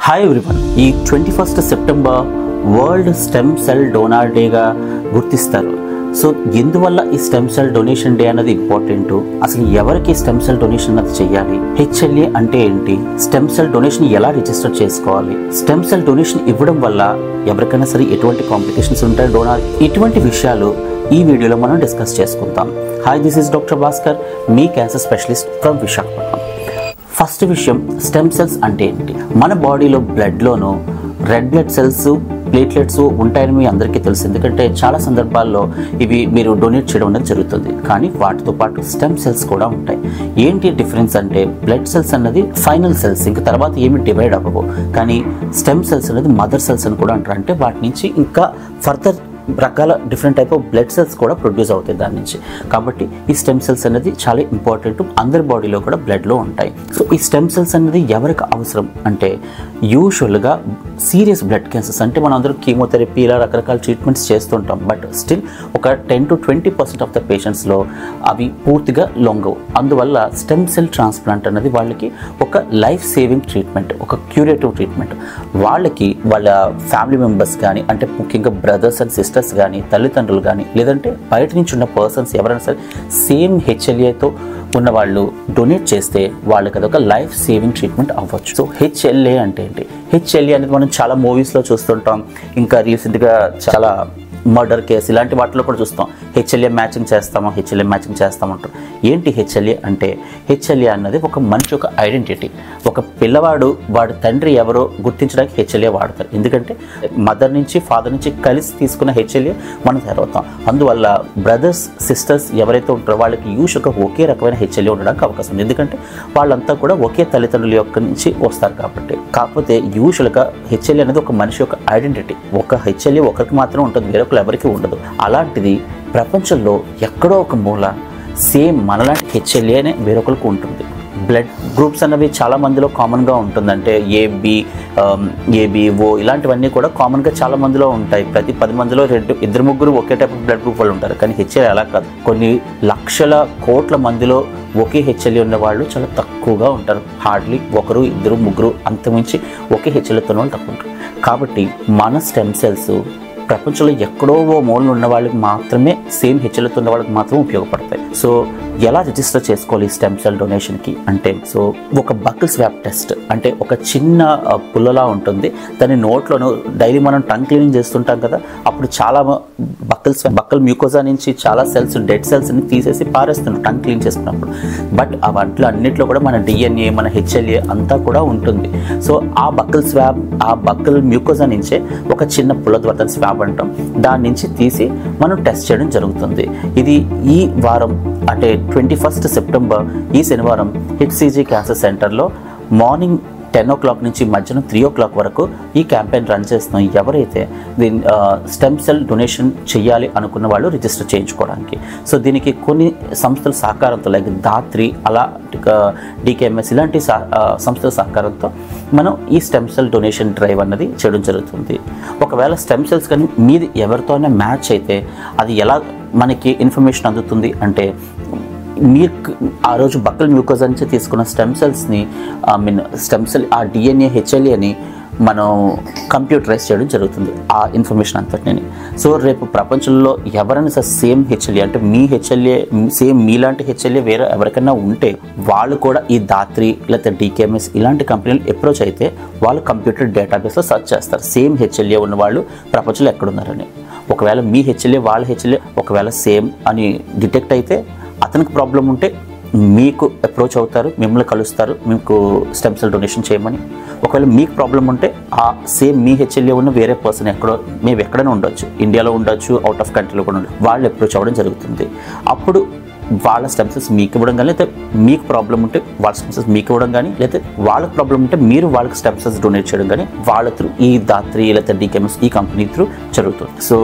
Hi everyone, ఈ 21 September world stem cell donor డేగా గుర్తిస్తారు. సో ఎందువల్ల ఈ స్టెమ్ సెల్ డొనేషన్ డే అనేది ఇంపార్టెంట్, అసలు ఎవరికి స్టెమ్ సెల్ డొనేషన్ అనేది చేయాలి, హెచ్ఎల్ఏ అంటే ఏంటి, స్టెమ్ సెల్ డొనేషన్ ఎలా రిజిస్టర్ చేసుకోవాలి, స్టెమ్ సెల్ డొనేషన్ ఇవ్వడం వల్ల ఎవరికైనా సరే ఎటువంటి కాంప్లికేషన్స్ ఉంటాయి డోనార్, ఇటువంటి విషయాలు ఈ వీడియోలో మనం డిస్కస్ చేసుకుందాం. Hi, this is doctor Bhaskar, me cancer specialist from Visakhapatnam. First విషయం, స్టెమ్ సెల్స్ అంటే ఏంటి? మన బాడీలో బ్లడ్లోనూ రెడ్ బ్లడ్ సెల్స్, ప్లేట్లెట్స్ ఉంటాయని మీ అందరికీ తెలుసు. ఎందుకంటే చాలా సందర్భాల్లో ఇవి మీరు డొనేట్ చేయడం అనేది జరుగుతుంది. కానీ వాటితో పాటు స్టెమ్ సెల్స్ కూడా ఉంటాయి. ఏంటి డిఫరెన్స్ అంటే, బ్లడ్ సెల్స్ అన్నది ఫైనల్ సెల్స్, ఇంకా తర్వాత ఏమి డివైడ్ అవ్వవు. కానీ స్టెమ్ సెల్స్ అనేది మదర్ సెల్స్ అని కూడా అంటారు. అంటే వాటి నుంచి ఇంకా ఫర్దర్ రకాల different type of blood cells కూడా ప్రొడ్యూస్ అవుతాయి దాని నుంచి. కాబట్టి ఈ స్టెమ్ సెల్స్ అనేది చాలా ఇంపార్టెంట్, అందరి బాడీలో కూడా బ్లడ్లో ఉంటాయి. సో ఈ స్టెమ్ సెల్స్ అనేది ఎవరికి అవసరం అంటే, యూజువల్గా సీరియస్ బ్లడ్ క్యాన్సర్స్, అంటే మనం అందరూ కీమోథెరపీ ఇలా రకరకాల ట్రీట్మెంట్స్ చేస్తుంటాం. బట్ స్టిల్ ఒక 10 to 20% ఆఫ్ ద పేషెంట్స్లో అవి పూర్తిగా లొంగవు. అందువల్ల స్టెమ్ సెల్ ట్రాన్స్ప్లాంట్ అనేది వాళ్ళకి ఒక లైఫ్ సేవింగ్ ట్రీట్మెంట్, ఒక క్యూరేటివ్ ట్రీట్మెంట్. వాళ్ళకి వాళ్ళ ఫ్యామిలీ మెంబర్స్ కానీ, అంటే ముఖ్యంగా బ్రదర్స్ అండ్ సిస్టర్స్ కానీ, తల్లిదండ్రులు కానీ, లేదంటే బయట నుంచి ఉన్న పర్సన్స్ ఎవరైనా సరే సేమ్ హెచ్ఎల్ఏతో ఉన్న వాళ్ళు డొనేట్ చేస్తే వాళ్ళకి అదొక లైఫ్ సేవింగ్ ట్రీట్మెంట్ అవ్వచ్చు. సో హెచ్ఎల్ఏ అంటే ఏంటి? హెచ్ఎల్ఏ అనేది మనం చాలా మూవీస్లో చూస్తుంటాం, ఇంకా రీసెంట్గా చాలా మర్డర్ కేసు ఇలాంటి వాటిలో కూడా చూస్తాం. హెచ్ఎల్ఏ మ్యాచింగ్ చేస్తామంటారు. ఏంటి హెచ్ఎల్ఏ అంటే? హెచ్ఎల్ఏ అన్నది ఒక మనిషి ఒక ఐడెంటిటీ. ఒక పిల్లవాడు వాడి తండ్రి ఎవరో గుర్తించడానికి హెచ్ఎల్ఏ వాడతారు. ఎందుకంటే మదర్ నుంచి ఫాదర్ నుంచి కలిసి తీసుకున్న హెచ్ఎల్ఏ మనం తయారవుతాం. అందువల్ల బ్రదర్స్ సిస్టర్స్ ఎవరైతే ఉంటారో వాళ్ళకి యూజువల్గా ఒకే రకమైన హెచ్ఎల్ఏ ఉండడానికి అవకాశం ఉంది. ఎందుకంటే వాళ్ళంతా కూడా ఒకే తల్లిదండ్రుల యొక్క నుంచి వస్తారు కాబట్టి. కాకపోతే యూజువల్గా హెచ్ఎల్ఏ అనేది ఒక మనిషి యొక్క ఐడెంటిటీ. ఒక హెచ్ఎల్ఏ ఒకరికి మాత్రం ఉంటుంది, వేరొకరు ఎవరికి ఉండదు. అలాంటిది ప్రపంచంలో ఎక్కడో ఒక మూల సేమ్ మనలాంటి హెచ్ఎల్ఏనే వేరొకరికి ఉంటుంది. బ్లడ్ గ్రూప్స్ అన్నవి చాలా మందిలో కామన్గా ఉంటుంది. అంటే ఏబిఓ ఇలాంటివన్నీ కూడా కామన్గా చాలా మందిలో ఉంటాయి. ప్రతి 10 మందిలో 2-3 ఒకే టైప్ ఆఫ్ బ్లడ్ గ్రూప్ వాళ్ళు ఉంటారు. కానీ హెచ్ఎల్ఏ అలా కాదు. కొన్ని లక్షల కోట్ల మందిలో ఒకే హెచ్ఎల్ఏ ఉన్న వాళ్ళు చాలా తక్కువగా ఉంటారు. హార్డ్లీ 1, 2, 3 అంతమించి ఒకే హెచ్ఎల్ఏతో ఉన్న వాళ్ళు తక్కువ ఉంటారు. కాబట్టి మన స్టెమ్ సెల్స్ ప్రపంచంలో ఎక్కడో ఓ మూలన ఉన్న వాళ్ళకి మాత్రమే, సేమ్ హెచ్ఎల్ఏతో ఉన్న వాళ్ళకి మాత్రమే ఉపయోగపడతాయి. సో ఎలా రిజిస్టర్ చేసుకోవాలి స్టెమ్ సెల్ డొనేషన్కి అంటే, సో ఒక బకిల్ స్వాబ్ టెస్ట్, అంటే ఒక చిన్న పుల్లలా ఉంటుంది. దాని నోట్లోనూ డైలీ మనం టంగ్ క్లీనింగ్ చేస్తుంటాం కదా, అప్పుడు చాలా బక్కల్ మ్యూకోజా నుంచి చాలా సెల్స్, డెడ్ సెల్స్ని తీసేసి పారేస్తున్నాం టంగ్ క్లీన్ చేస్తున్నప్పుడు. బట్ ఆ వాటిలో అన్నింటిలో కూడా మన డిఎన్ఏ, మన హెచ్ఎల్ఏ అంతా కూడా ఉంటుంది. సో ఆ బకిల్ స్వాబ్, ఆ బకిల్ మ్యూకోజా నుంచే ఒక చిన్న పుల్ల ద్వారా స్వాబ్ అంటాం, దాని నుంచి తీసి మనం టెస్ట్ చేయడం జరుగుతుంది. ఇది ఈ వారం అంటే 21 సెప్టెంబర్ ఈ శనివారం HCG క్యాన్సర్ సెంటర్లో మార్నింగ్ 10 o'clock నుంచి మధ్యాహ్నం 3 o'clock వరకు ఈ క్యాంపెయిన్ రన్ చేస్తున్నాం. ఎవరైతే దీని స్టెమ్ సెల్ డొనేషన్ చేయాలి అనుకున్న వాళ్ళు రిజిస్టర్ చేయించుకోవడానికి. సో దీనికి కొన్ని సంస్థల సహకారంతో, లైక్ ధాత్రి, అలా DKMS ఇలాంటి సంస్థల సహకారంతో మనం ఈ స్టెమ్ సెల్ డొనేషన్ డ్రైవ్ అన్నది చేయడం జరుగుతుంది. ఒకవేళ స్టెమ్ సెల్స్ కానీ మీది ఎవరితోనే మ్యాచ్ అయితే అది ఎలా మనకి ఇన్ఫర్మేషన్ అందుతుంది అంటే, మీకు ఆ రోజు బక్కల్ మ్యూకోజా నుంచి తీసుకున్న స్టెమ్ సెల్స్ని, స్టెమ్ సెల్ ఆ డిఎన్ఏ హెచ్ఎల్ఏని మనం కంప్యూటరైజ్ చేయడం జరుగుతుంది, ఆ ఇన్ఫర్మేషన్ అంతటిని. సో రేపు ప్రపంచంలో ఎవరైనా సరే సేమ్ హెచ్ఎల్ఏ, అంటే మీ హెచ్ఎల్ఏ సేమ్ మీలాంటి హెచ్ఎల్ఏ వేరే ఎవరికైనా ఉంటే వాళ్ళు కూడా ఈ ధాత్రి లేకపోతే DKMS ఇలాంటి కంపెనీలు అప్రోచ్ అయితే వాళ్ళు కంప్యూటర్ డేటాబేస్లో సెర్చ్ చేస్తారు సేమ్ హెచ్ఎల్ఏ ఉన్న వాళ్ళు ప్రపంచంలో ఎక్కడున్నారని. ఒకవేళ మీ హెచ్ఎల్ఏ వాళ్ళ హెచ్ఎల్ఏ ఒకవేళ సేమ్ అని డిటెక్ట్ అయితే, అతనికి ప్రాబ్లం ఉంటే మీకు అప్రోచ్ అవుతారు, మిమ్మల్ని కలుస్తారు మీకు స్టెమ్ సెల్ డొనేషన్ చేయమని. ఒకవేళ మీకు ప్రాబ్లం ఉంటే ఆ సేమ్ మీ హెచ్ఎల్ఏ ఉన్న వేరే పర్సన్ మేము ఎక్కడైనా ఉండొచ్చు, ఇండియాలో ఉండొచ్చు, అవుట్ ఆఫ్ కంట్రీలో కూడా ఉండొచ్చు, వాళ్ళు అప్రోచ్ అవ్వడం జరుగుతుంది. అప్పుడు వాళ్ళ స్టెమ్ సెల్స్ మీకు ఇవ్వడం కానీ, లేకపోతే మీకు ప్రాబ్లం ఉంటే వాళ్ళ స్టెమ్ సెల్స్ మీకు ఇవ్వడం కానీ, లేకపోతే వాళ్ళకి ప్రాబ్లం ఉంటే మీరు వాళ్ళకి స్టెమ్ సెల్స్ డొనేట్ చేయడం కానీ వాళ్ళ త్రూ ఈ ధాత్రి లేకపోతే DKMS ఈ కంపెనీ త్రూ జరుగుతుంది. సో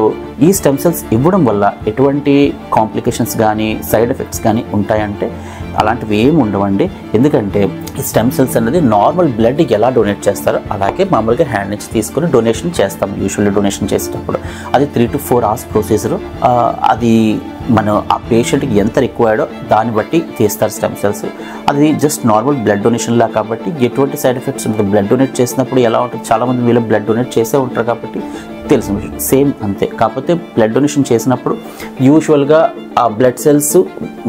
ఈ స్టెమ్ సెల్స్ ఇవ్వడం వల్ల ఎటువంటి కాంప్లికేషన్స్ కానీ సైడ్ ఎఫెక్ట్స్ కానీ ఉంటాయంటే, అలాంటివి ఏమి ఉండవండి. ఎందుకంటే ఈ స్టెమ్ సెల్స్ అనేది నార్మల్ బ్లడ్ ఎలా డొనేట్ చేస్తారో అలాగే మామూలుగా హ్యాండ్ నుంచి తీసుకుని డొనేషన్ చేస్తాం. యూజువల్లీ డొనేషన్ చేసేటప్పుడు అది 3 to 4 hours ప్రొసీజరు. అది మనం ఆ పేషెంట్కి ఎంత రిక్వైర్డో దాన్ని బట్టి తీస్తారు స్టెమ్ సెల్స్. అది జస్ట్ నార్మల్ బ్లడ్ డొనేషన్లా కాబట్టి ఎటువంటి సైడ్ ఎఫెక్ట్స్ ఉంటుంది. బ్లడ్ డొనేట్ చేసినప్పుడు ఎలా ఉంటుంది, చాలామంది వీళ్ళు బ్లడ్ డొనేట్ చేసే ఉంటారు కాబట్టి తెలుసు, సేమ్ అంతే. కాకపోతే బ్లడ్ డొనేషన్ చేసినప్పుడు యూజువల్గా ఆ బ్లడ్ సెల్స్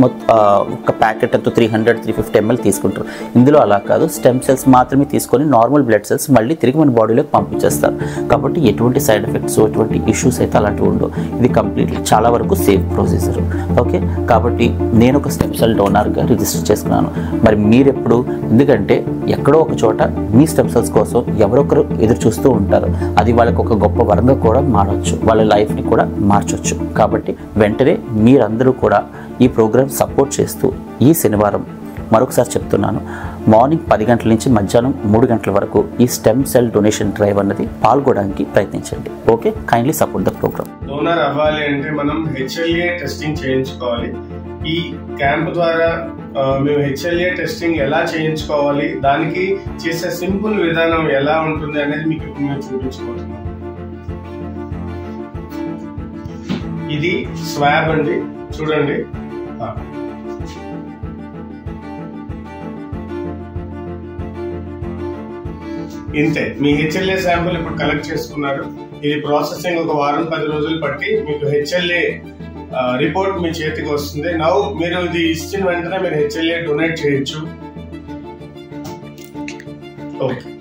ఒక ప్యాకెట్ అంతా 300-350 ml తీసుకుంటారు. ఇందులో అలా కాదు, స్టెమ్ సెల్స్ మాత్రమే తీసుకొని నార్మల్ బ్లడ్ సెల్స్ మళ్ళీ తిరిగి మన బాడీలోకి పంపించేస్తారు. కాబట్టి ఎటువంటి సైడ్ ఎఫెక్ట్స్, ఎటువంటి ఇష్యూస్ అయితే అలాంటివి ఉండవు. ఇది కంప్లీట్లీ చాలా వరకు సేఫ్ ప్రొసీజర్. ఓకే, కాబట్టి నేను ఒక స్టెమ్ సెల్ డోనర్గా రిజిస్టర్ చేసుకున్నాను. మరి మీరెప్పుడు, ఎందుకంటే ఎక్కడో ఒక చోట మీ స్టెమ్ సెల్స్ కోసం ఎవరొకరు ఎదురు చూస్తూ ఉంటారు. అది వాళ్ళకి ఒక గొప్ప వరంగా కూడా మారవచ్చు, వాళ్ళ లైఫ్ని కూడా మార్చవచ్చు. కాబట్టి వెంటనే మీరందరూ కూడా ఈ ప్రోగ్రామ్ సపోర్ట్ చేస్తూ ఈ శనివారం మరొకసారి చెప్తున్నాను, మార్నింగ్ 10 గంటల నుంచి మధ్యాహ్నం 3 గంటల వరకు ఈ స్టెమ్ సెల్ డొనేషన్ డ్రైవ్ అన్నది పాల్గొనడానికి ప్రయత్నించండి. Okay, kindly support the programme. Donor అవ్వాలి అంటే మనం HLA టెస్టింగ్ చేయించుకోవాలి. ఈ క్యాంప్ ద్వారా మేము HLA టెస్టింగ్ ఎలా చేయించుకోవాలి, దానికి చేసే సింపుల్ విధానం ఎలా ఉంటుంది అనేది మీకు ఇప్పుడు మేము చూపించబోతున్నాం. ఇది స్వాబ్ అండి, చూడండి. ఇంతే, మీ HLA శాంపుల్ ఇప్పుడు కలెక్ట్ చేసుకున్నారు. ఇది ప్రాసెసింగ్ ఒక వారం 10 రోజులు పట్టి మీకు HLA రిపోర్ట్ మీ చేతికి వస్తుంది. నౌ మీరు ఇది ఇచ్చిన వెంటనే మీరు HLA డొనేట్ చేయొచ్చు. ఓకే.